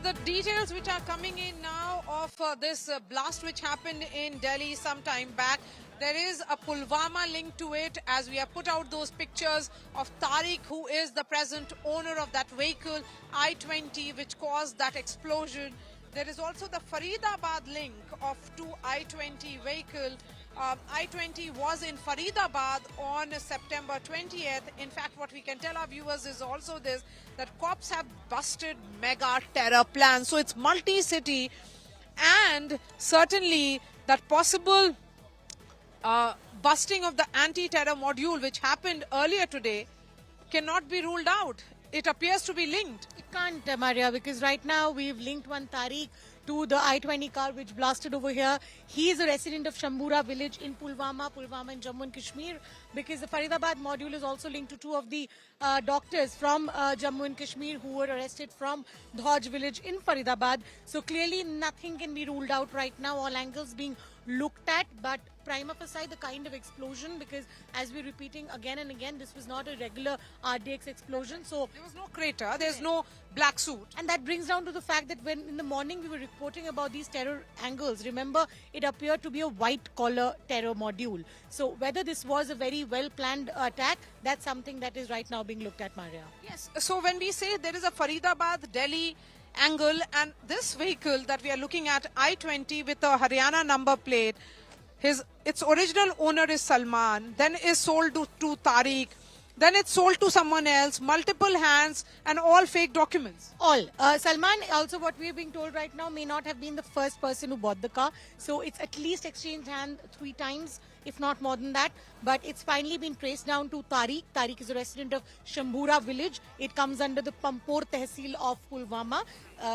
the details which are coming in now of this blast which happened in Delhi some time back. There is a Pulwama link to it, as we have put out those pictures of Tariq, who is the present owner of that vehicle, I-20, which caused that explosion. There is also the Faridabad link of two I-20 vehicle. I-20 was in Faridabad on September 20th. In fact, what we can tell our viewers is also this, that cops have busted mega terror plans. So it's multi-city, and certainly that possible busting of the anti-terror module which happened earlier today cannot be ruled out. It appears to be linked. It can't, Maria, because right now we've linked one Tariq to the I-20 car which blasted over here. He is a resident of Shambura village in Pulwama in Jammu and Kashmir, because the Faridabad module is also linked to two of the doctors from Jammu and Kashmir who were arrested from Dhauj village in Faridabad. So clearly nothing can be ruled out right now, all angles being looked at, but prima facie the kind of explosion, because as we're repeating again and again, this was not a regular RDX explosion. So there was no crater, there's no black suit. And that brings down to the fact that when in the morning we were reporting about these terror angles, remember, it appeared to be a white collar terror module. So whether this was a very well planned attack, that's something that is right now being looked at, Maria. Yes, so when we say there is a Faridabad Delhi angle, and this vehicle that we are looking at, I-20 with a Haryana number plate, its original owner is Salman, then is sold to Tariq, then it's sold to someone else, multiple hands, and all fake documents. All. Salman, also what we're being told right now, may not have been the first person who bought the car. So it's at least exchanged hand 3 times, if not more than that. But it's finally been traced down to Tariq. Tariq is a resident of Shambura village. It comes under the Pampore Tehsil of Pulwama.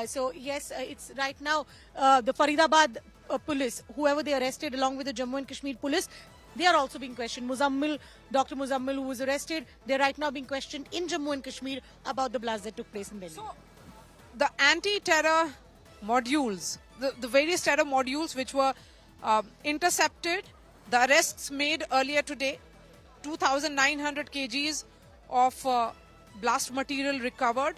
So yes, it's right now the Faridabad police, whoever they arrested along with the Jammu and Kashmir police, they are also being questioned. Dr. Muzammil, who was arrested, they're right now being questioned in Jammu and Kashmir about the blast that took place in Delhi. So, the anti-terror modules, the various terror modules which were intercepted, the arrests made earlier today, 2,900 kgs of blast material recovered.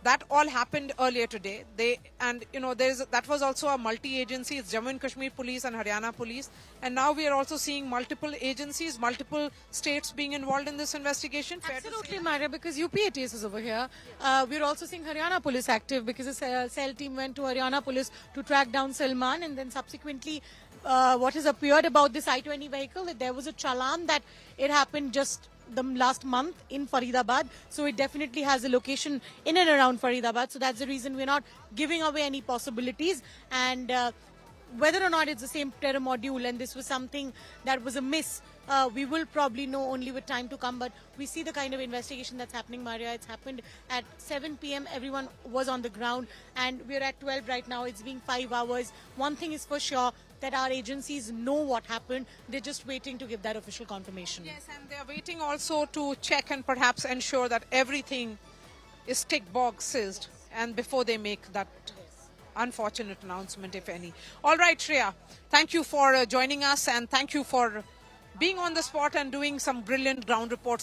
That all happened earlier today. That was also a multi-agency. It's Jammu and Kashmir Police and Haryana Police. And now we are also seeing multiple agencies, multiple states being involved in this investigation. Absolutely, Maria, because UPATS is over here. We're also seeing Haryana Police active, because the cell team went to Haryana Police to track down Salman, and then subsequently what has appeared about this I-20 vehicle, that there was a challan that it happened just the last month in Faridabad, so it definitely has a location in and around Faridabad. So that's the reason we're not giving away any possibilities, and whether or not it's the same terror module and this was something that was a miss, we will probably know only with time to come. But we see the kind of investigation that's happening, Maria. It's happened at 7 p.m. Everyone was on the ground, and we're at 12 right now. It's been 5 hours. One thing is for sure, that our agencies know what happened. They're just waiting to give that official confirmation. Yes, and they're waiting also to check and perhaps ensure that everything is tick boxed, and before they make that unfortunate announcement, if any. All right, Shreya, thank you for joining us, and thank you for being on the spot and doing some brilliant ground reports.